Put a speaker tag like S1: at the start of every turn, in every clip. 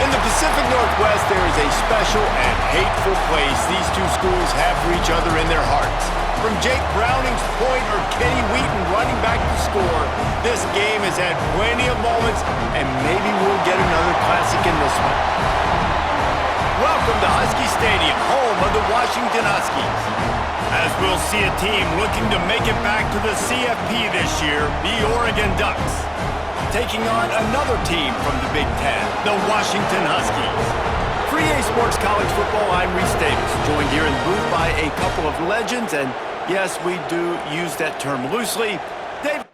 S1: In the Pacific Northwest, there is a special and hateful place these two schools have for each other in their hearts. From Jake Browning's point or Kenny Wheaton running back to score, this game has had plenty of moments, and maybe we'll get another classic in this one. Welcome to Husky Stadium, home of the Washington Huskies. As we'll see a team looking to make it back to the CFP this year, the Oregon Ducks. Taking on another team from the Big Ten, the Washington Huskies. For EA Sports College Football, I'm Reese Davis, joined here in the booth by a couple of legends, and yes, we do use that term loosely. Dave.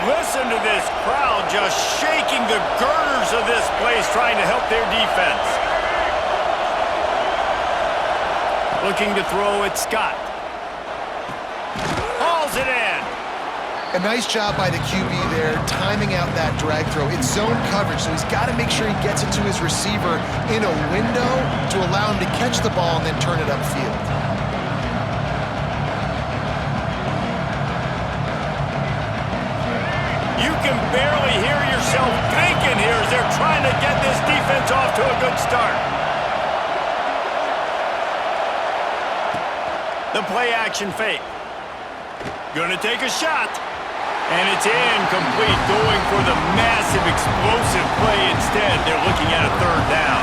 S1: Listen to this crowd just shaking the girders of this place, trying to help their defense. Looking to throw it, Scott. Hauls it in.
S2: A nice job by the QB there, timing out that drag throw. It's zone coverage, so he's got to make sure he gets it to his receiver in a window to allow him to catch the ball and then turn it upfield.
S1: You can barely hear yourself thinking here as they're trying to get this defense off to a good start. The play action fake. Gonna take a shot. And it's incomplete, going for the massive explosive play instead. They're looking at a third down.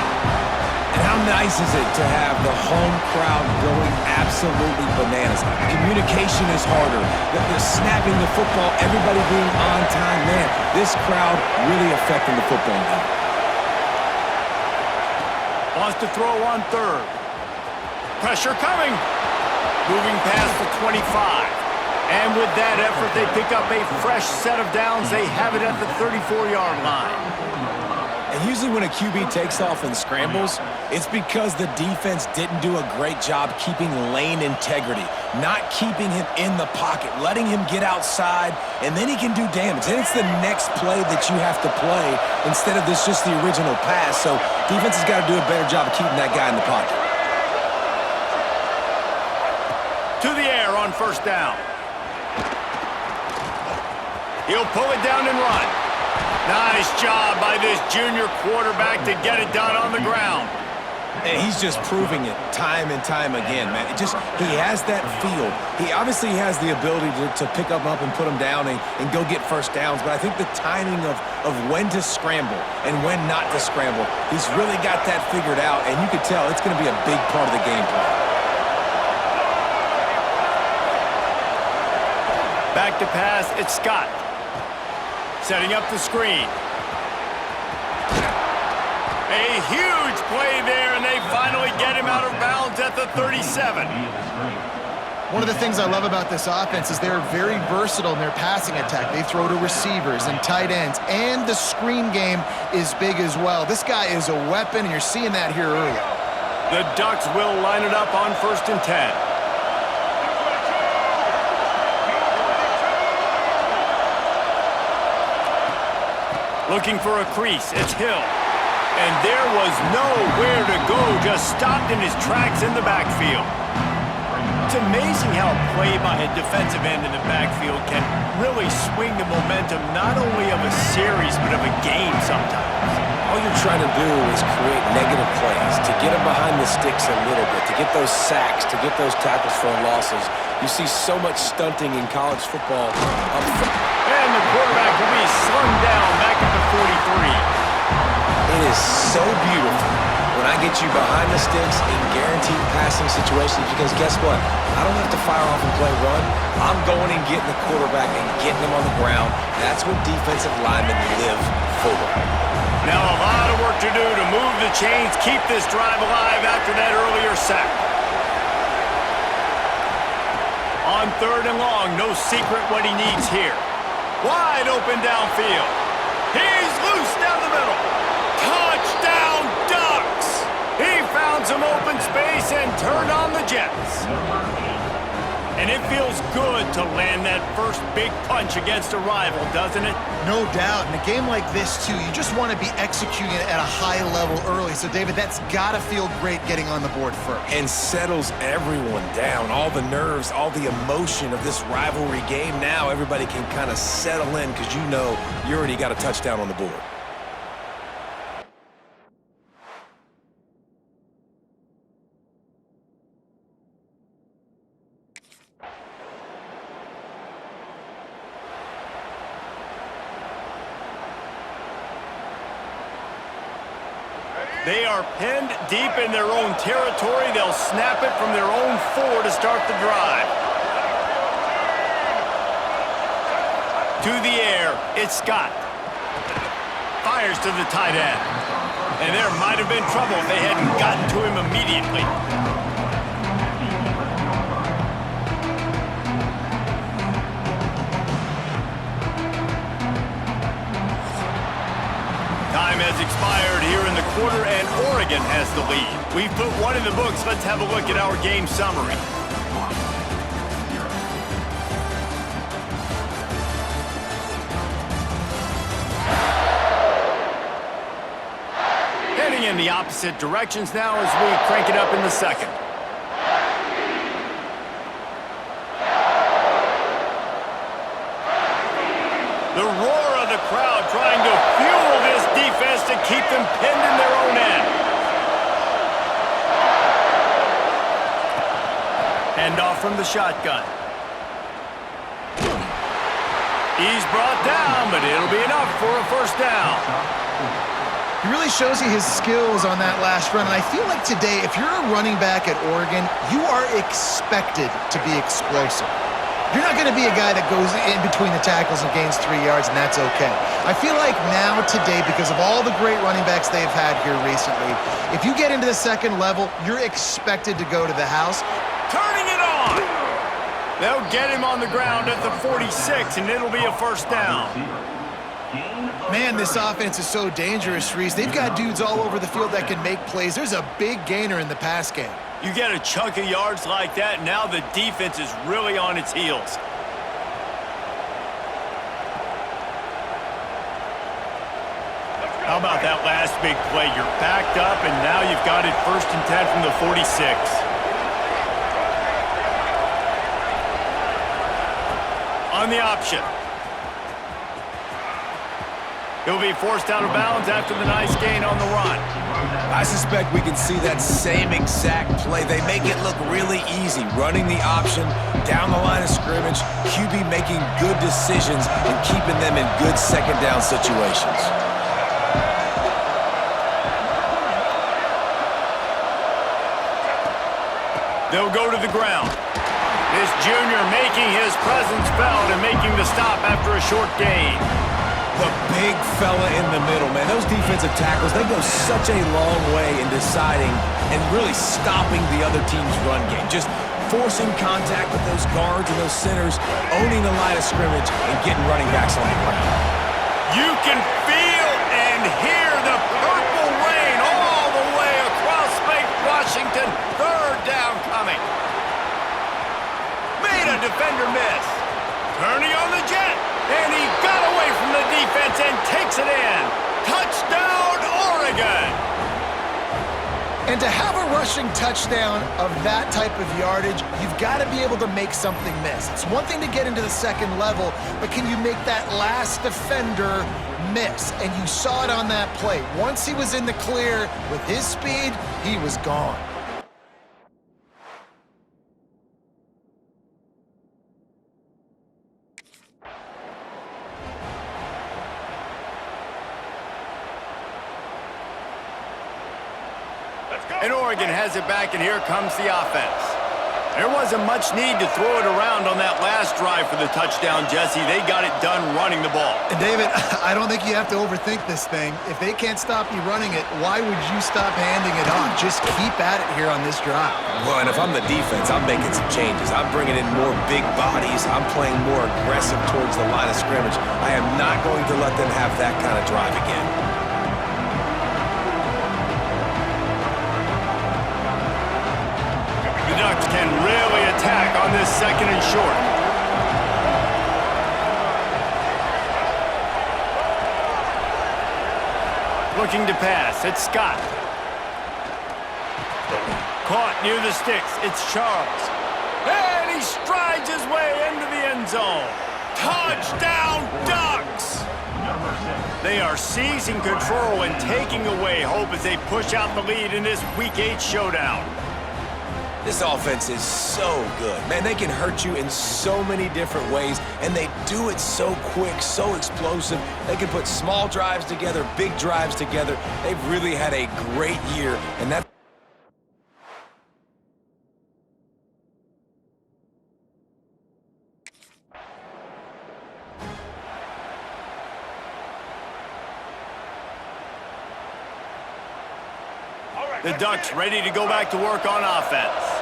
S3: And how nice is it to have the home crowd going absolutely bananas? Communication is harder. The snapping the football, everybody being on time. Man, this crowd really affecting the football game.
S1: Wants to throw on third. Pressure coming. Moving past the 25. And with that effort, they pick up a fresh set of downs. They have it at the 34-yard line.
S3: And usually when a QB takes off and scrambles, it's because the defense didn't do a great job keeping lane integrity, not keeping him in the pocket, letting him get outside, and then he can do damage. Then it's the next play that you have to play instead of this just the original pass. So defense has got to do a better job of keeping that guy in the pocket.
S1: To the air on first down. He'll pull it down and run. Nice job by this junior quarterback to get it done on the ground.
S3: And he's just proving it time and time again, man. He has that feel. He obviously has the ability to pick him up and put him down and go get first downs, but I think the timing of when to scramble and when not to scramble, he's really got that figured out, and you could tell it's going to be a big part of the game plan.
S1: Back to pass, it's Scott. Setting up the screen. A huge play there, and they finally get him out of bounds at the 37.
S2: One of the things I love about this offense is they're very versatile in their passing attack. They throw to receivers and tight ends, and the screen game is big as well. This guy is a weapon, and you're seeing that here early.
S1: The Ducks will line it up on 1st and 10. Looking for a crease, it's Hill. And there was nowhere to go, just stopped in his tracks in the backfield. It's amazing how a play by a defensive end in the backfield can really swing the momentum not only of a series, but of a game sometimes.
S3: All you're trying to do is create negative plays, to get them behind the sticks a little bit, to get those sacks, to get those tackles for losses. You see so much stunting in college football up front.
S1: And the quarterback will be slung down back at the 43.
S3: It is so beautiful when I get you behind the sticks in guaranteed passing situations, because guess what? I don't have to fire off and play run. I'm going and getting the quarterback and getting him on the ground. That's what defensive linemen live for.
S1: Now a lot of work to do to move the chains, keep this drive alive after that earlier sack. On 3rd and long, no secret what he needs here. Wide open downfield. He's loose down the middle. Touchdown, Ducks! He found some open space and turned on the Jets. And it feels good to land that first big punch against a rival, doesn't it?
S2: No doubt. In a game like this, too, you just want to be executing it at a high level early. So, David, that's got to feel great getting on the board first.
S3: And settles everyone down. All the nerves, all the emotion of this rivalry game. Now everybody can kind of settle in because you know you already got a touchdown on the board.
S1: They are pinned deep in their own territory. They'll snap it from their own 4 to start the drive. To the air, it's Scott. Fires to the tight end. And there might have been trouble if they hadn't gotten to him immediately. Time has expired here in the quarter, and Oregon has the lead. We've put one in the books. Let's have a look at our game summary. Heading in the opposite directions now as we crank it up in the second. The roar of the crowd trying to fuel this defense to keep them pinned in their own end. Hand off from the shotgun. He's brought down, but it'll be enough for a first down.
S2: He really shows you his skills on that last run. And I feel like today, if you're a running back at Oregon, you are expected to be explosive. You're not going to be a guy that goes in between the tackles and gains 3 yards, and that's okay. I feel like now, today, because of all the great running backs they've had here recently, if you get into the second level, you're expected to go to the house.
S1: Turning it on! They'll get him on the ground at the 46, and it'll be a first down.
S2: Man, this offense is so dangerous, Reese. They've got dudes all over the field that can make plays. There's a big gainer in the pass game.
S1: You get a chunk of yards like that, now the defense is really on its heels. How about that last big play? You're backed up, and now you've got it 1st and 10 from the 46. On the option. He'll be forced out of bounds after the nice gain on the run.
S3: I suspect we can see that same exact play. They make it look really easy, running the option down the line of scrimmage, QB making good decisions and keeping them in good second down situations.
S1: They'll go to the ground. This junior making his presence felt and making the stop after a short gain.
S3: The big fella in the middle, man. Those defensive tackles, they go such a long way in deciding and really stopping the other team's run game. Just forcing contact with those guards and those centers, owning the line of scrimmage, and getting running backs on the ground.
S1: You can feel and hear the purple rain all the way across Lake Washington. 3rd down coming. Made a defender miss. Turning on the jet. And he got away from the defense and takes it in. Touchdown, Oregon!
S2: And to have a rushing touchdown of that type of yardage, you've got to be able to make something miss. It's one thing to get into the second level, but can you make that last defender miss? And you saw it on that play. Once he was in the clear with his speed, he was gone.
S1: And Oregon has it back, and here comes the offense. There wasn't much need to throw it around on that last drive for the touchdown, Jesse. They got it done running the ball.
S2: And David, I don't think you have to overthink this thing. If they can't stop you running it, why would you stop handing it off? Just keep at it here on this drive.
S3: Well, and if I'm the defense, I'm making some changes. I'm bringing in more big bodies. I'm playing more aggressive towards the line of scrimmage. I am not going to let them have that kind of drive again.
S1: The Ducks can really attack back on this 2nd and short. Looking to pass, it's Scott. Caught near the sticks, it's Charles. And he strides his way into the end zone. Touchdown, Ducks! They are seizing control and taking away hope as they push out the lead in this Week 8 showdown.
S3: This offense is so good. Man, they can hurt you in so many different ways, and they do it so quick, so explosive. They can put small drives together, big drives together. They've really had a great year, and that's
S1: the Ducks ready to go back to work on offense.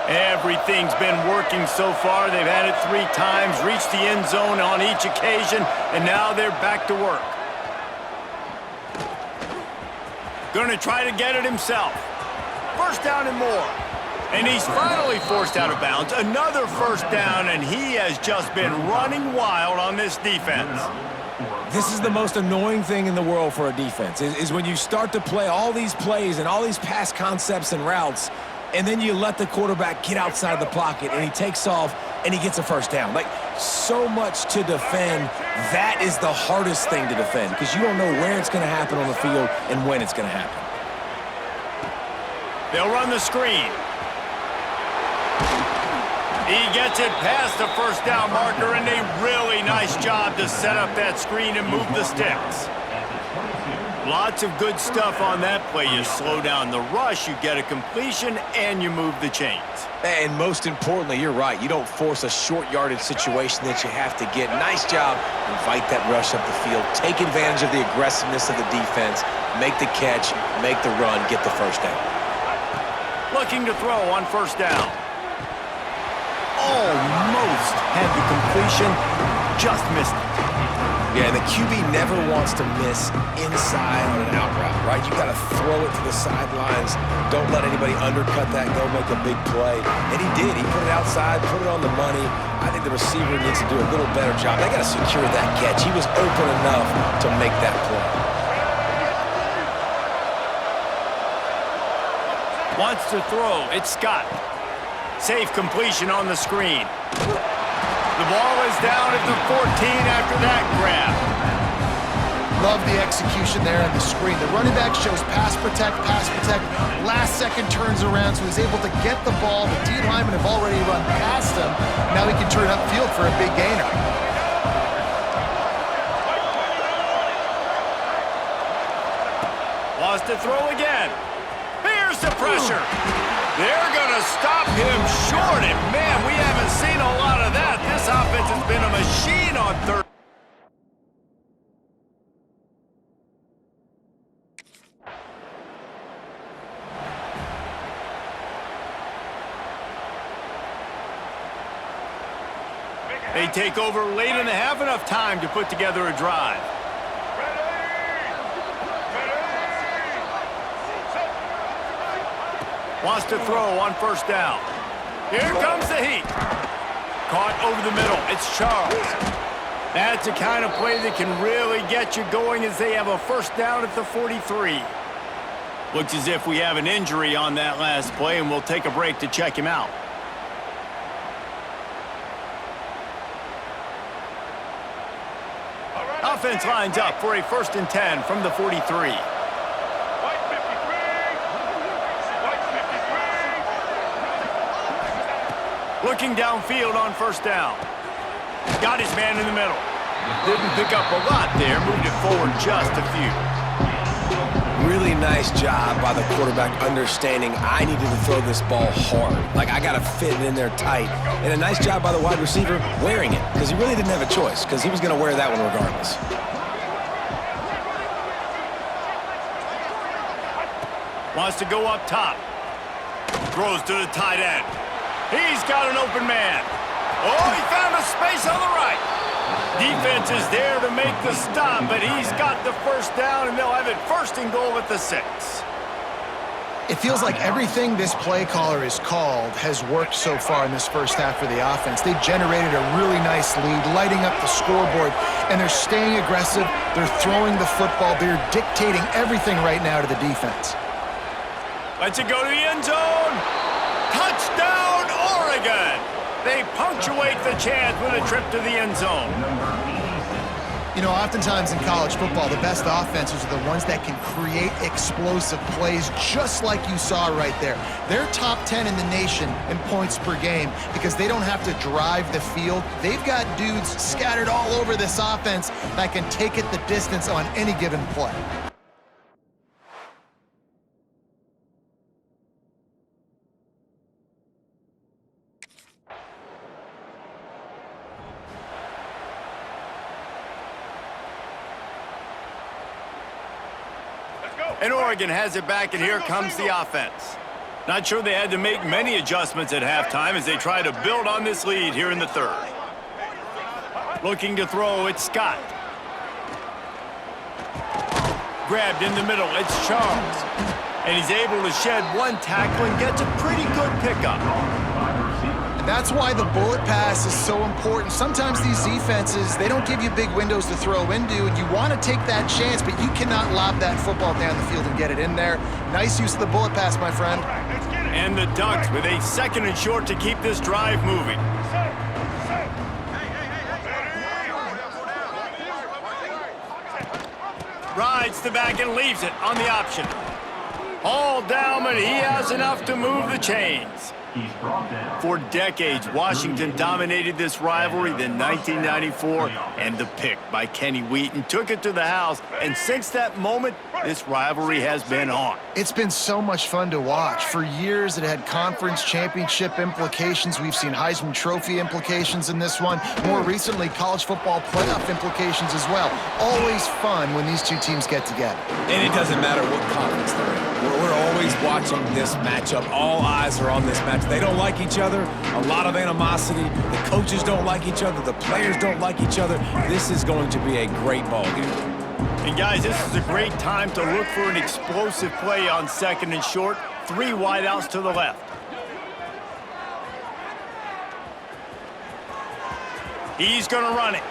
S1: Everything's been working so far. They've had it 3 times, reached the end zone on each occasion, and now they're back to work. Gonna try to get it himself. First down and more. And he's finally forced out of bounds. Another first down, and he has just been running wild on this defense.
S3: This is the most annoying thing in the world for a defense, is when you start to play all these plays and all these pass concepts and routes, and then you let the quarterback get outside the pocket, and he takes off, and he gets a first down. Like, so much to defend. That is the hardest thing to defend, because you don't know where it's going to happen on the field and when it's going to happen.
S1: They'll run the screen. He gets it past the first down marker, and a really nice job to set up that screen and move the sticks. Lots of good stuff on that play. You slow down the rush, you get a completion, and you move the chains.
S3: And most importantly, you're right. You don't force a short yardage situation that you have to get. Nice job. Invite that rush up the field. Take advantage of the aggressiveness of the defense. Make the catch, make the run, get the first down.
S1: Looking to throw on first down. Almost had the completion, just missed it.
S3: Yeah, and the QB never wants to miss inside on an out route, right? You got to throw it to the sidelines. Don't let anybody undercut that, go make a big play. And he did. He put it outside, put it on the money. I think the receiver needs to do a little better job. They got to secure that catch. He was open enough to make that play.
S1: Wants to throw. It's Scott. Safe completion on the screen. The ball is down at the 14 after that grab.
S2: Love the execution there on the screen. The running back shows pass protect. Last second turns around, so he's able to get the ball. The D linemen have already run past him. Now he can turn upfield for a big gainer.
S1: Wants to throw again. Here's the pressure. They're going to stop him short, and man, we haven't seen a lot of that. This offense has been a machine on third. They take over late in the half, enough time to put together a drive. Wants to throw on first down. Here comes the heat. Caught over the middle. It's Charles. That's the kind of play that can really get you going as they have a first down at the 43. Looks as if we have an injury on that last play, and we'll take a break to check him out. Offense lines up for a 1st and 10 from the 43. Looking downfield on first down. Got his man in the middle. Didn't pick up a lot there. Moved it forward just a few.
S3: Really nice job by the quarterback understanding I needed to throw this ball hard. Like, I got to fit it in there tight. And a nice job by the wide receiver wearing it, because he really didn't have a choice, because he was going to wear that one regardless.
S1: Wants to go up top. Throws to the tight end. He's got an open man. Oh, he found a space on the right. Defense is there to make the stop, but he's got the first down, and they'll have it 1st and goal at the 6.
S2: It feels like everything this play caller has called has worked so far in this first half for the offense. They've generated a really nice lead, lighting up the scoreboard, and they're staying aggressive. They're throwing the football. They're dictating everything right now to the defense.
S1: Lets it go to the end zone. Touchdown, Oregon! They punctuate the chance with a trip to the end zone.
S2: You know, oftentimes in college football, the best offenses are the ones that can create explosive plays, just like you saw right there. They're top 10 in the nation in points per game because they don't have to drive the field. They've got dudes scattered all over this offense that can take it the distance on any given play.
S1: And Oregon has it back, and here comes the offense. Not sure they had to make many adjustments at halftime as they try to build on this lead here in the third. Looking to throw, it's Scott. Grabbed in the middle, it's Charles. And he's able to shed one tackle and gets a pretty good pickup.
S2: That's why the bullet pass is so important. Sometimes these defenses, they don't give you big windows to throw into, and you want to take that chance, but you cannot lob that football down the field and get it in there. Nice use of the bullet pass, my friend.
S1: And the Ducks with a 2nd and short to keep this drive moving. Rides the back and leaves it on the option. All down, but he has enough to move the chains. For decades, Washington dominated this rivalry. Then 1994, and the pick by Kenny Wheaton took it to the house. And since that moment, this rivalry has been on.
S2: It's been so much fun to watch. For years, it had conference championship implications. We've seen Heisman Trophy implications in this one. More recently, college football playoff implications as well. Always fun when these two teams get together.
S3: And it doesn't matter what conference they're in. We're always watching this matchup. All eyes are on this match. They don't like each other. A lot of animosity. The coaches don't like each other. The players don't like each other. This is going to be a great ball game.
S1: And guys, this is a great time to look for an explosive play on 2nd and short. 3 wideouts to the left. He's going to run it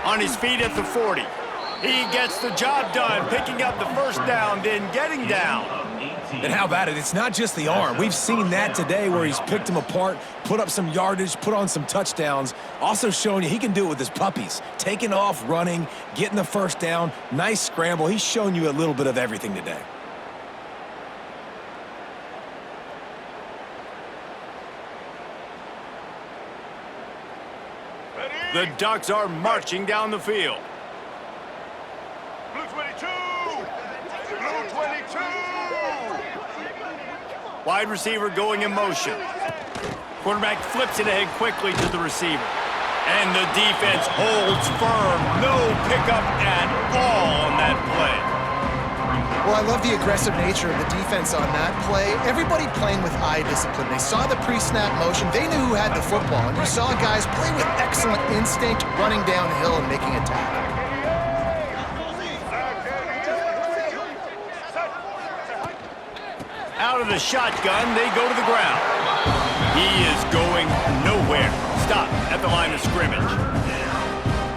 S1: on his feet at the 40. He gets the job done, picking up the first down, then getting down.
S3: And how about it? It's not just the arm. We've seen that today where he's picked them apart, put up some yardage, put on some touchdowns. Also showing you he can do it with his puppies. Taking off, running, getting the first down. Nice scramble. He's shown you a little bit of everything today.
S1: The Ducks are marching down the field.
S4: Blue 22! Blue 22!
S1: Wide receiver going in motion. Quarterback flips it ahead quickly to the receiver. And the defense holds firm. No pickup at all on that play.
S2: Well, I love the aggressive nature of the defense on that play. Everybody playing with eye discipline. They saw the pre-snap motion. They knew who had the football. And you saw guys play with excellent instinct, running downhill and making a tackle.
S1: Out of the shotgun, they go to the ground. He is going nowhere. Stop at the line of scrimmage.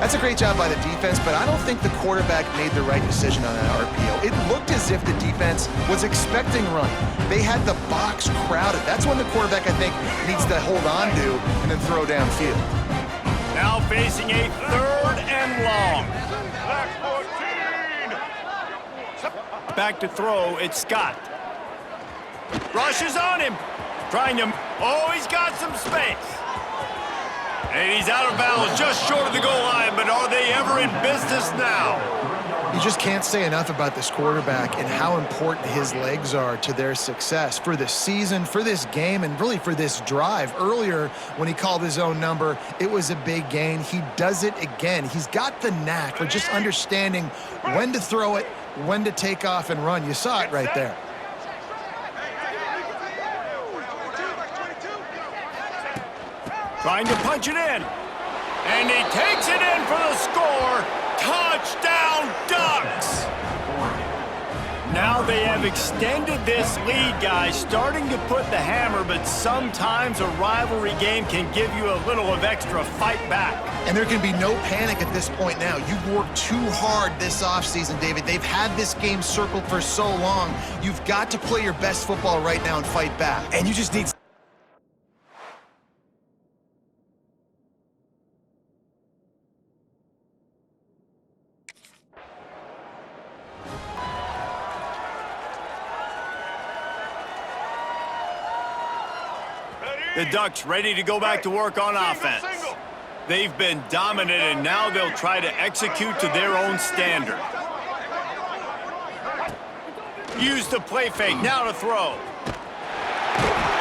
S2: That's a great job by the defense, but I don't think the quarterback made the right decision on that RPO. It looked as if the defense was expecting run. They had the box crowded. That's when the quarterback, I think, needs to hold on to and then throw downfield.
S1: Now facing a 3rd and long.
S4: Black 14!
S1: Back to throw, it's Scott. Rushes on him. Trying to... Oh, he's got some space. And he's out of bounds just short of the goal line, but are they ever in business now?
S2: You just can't say enough about this quarterback and how important his legs are to their success for the season, for this game, and really for this drive. Earlier, when he called his own number, it was a big gain. He does it again. He's got the knack for just understanding when to throw it, when to take off and run. You saw it right there.
S1: Trying to punch it in. And he takes it in for the score. Touchdown, Ducks! Now they have extended this lead, guys, starting to put the hammer, but sometimes a rivalry game can give you a little of extra fight back.
S2: And there can be no panic at this point now. You've worked too hard this offseason, David. They've had this game circled for so long. You've got to play your best football right now and fight back.
S3: And you just need...
S1: The Ducks ready to go back to work on offense. They've been dominant, and now they'll try to execute to their own standard. Use the play fake, now to throw.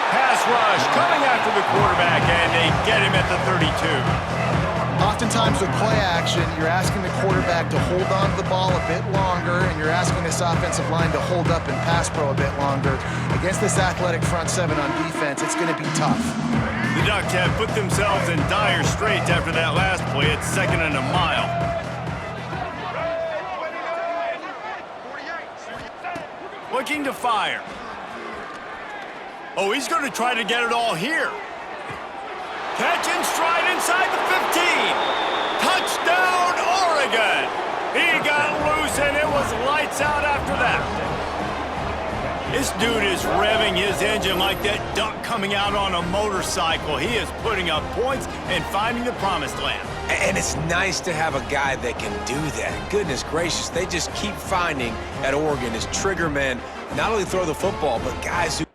S1: Pass rush, coming after the quarterback, and they get him at the 32.
S2: Oftentimes with play action, you're asking the quarterback to hold on to the ball a bit longer, and you're asking this offensive line to hold up and pass pro a bit longer. Against this athletic front seven on defense, it's going to be tough.
S1: The Ducks have put themselves in dire straits after that last play at 2nd and a mile. Looking to fire. Oh, he's going to try to get it all here. Catch and stride inside the 15. Touchdown, Oregon. He got loose, and it was lights out after that. This dude is revving his engine like that duck coming out on a motorcycle. He is putting up points and finding the promised land.
S3: And it's nice to have a guy that can do that. Goodness gracious, they just keep finding at Oregon as trigger men, not only throw the football, but guys who...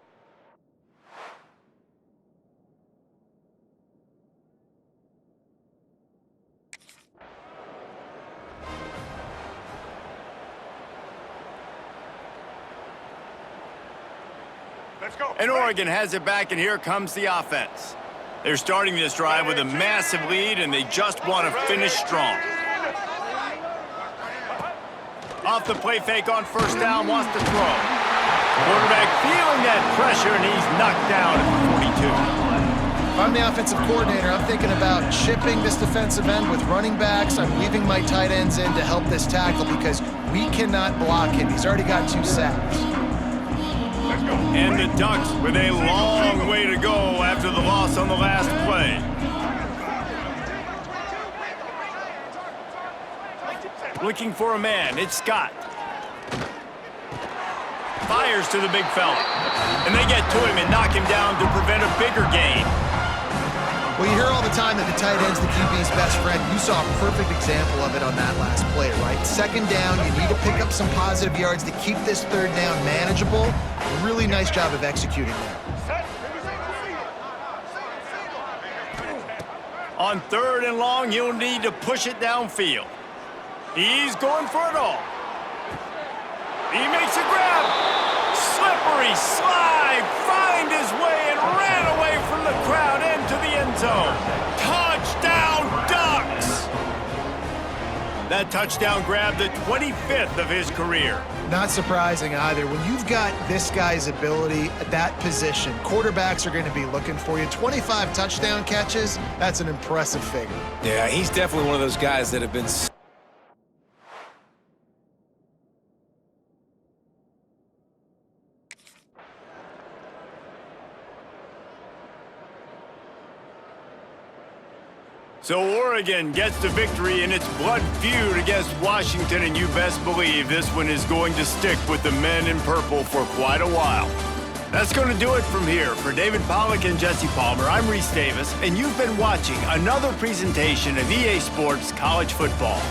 S1: And Oregon has it back, and here comes the offense. They're starting this drive with a massive lead, and they just want to finish strong. Off the play fake on first down, wants to throw. Quarterback feeling that pressure, and he's knocked down at the 42.
S2: If I'm the offensive coordinator, I'm thinking about chipping this defensive end with running backs. I'm leaving my tight ends in to help this tackle because we cannot block him. He's already got 2 sacks.
S1: And the Ducks with a long way to go after the loss on the last play. Looking for a man, it's Scott. Fires to the big fella. And they get to him and knock him down to prevent a bigger gain.
S2: Well, you hear all the time that the tight end's the QB's best friend. You saw a perfect example of it on that last play, right? 2nd down, you need to pick up some positive yards to keep this 3rd down manageable. Really nice job of executing there.
S1: On 3rd and long, you'll need to push it downfield. He's going for it all. He makes a grab. Slippery slide, find his way and ran away from the crowd into the end zone. Touchdown, Ducks! That touchdown grabbed the 25th of his career.
S2: Not surprising either. When you've got this guy's ability at that position, quarterbacks are going to be looking for you. 25 touchdown catches, that's an impressive figure.
S3: Yeah, he's definitely one of those guys that have been...
S1: So Oregon gets the victory in its blood feud against Washington, and you best believe this one is going to stick with the men in purple for quite a while. That's going to do it from here. For David Pollack and Jesse Palmer, I'm Reese Davis, and you've been watching another presentation of EA Sports College Football.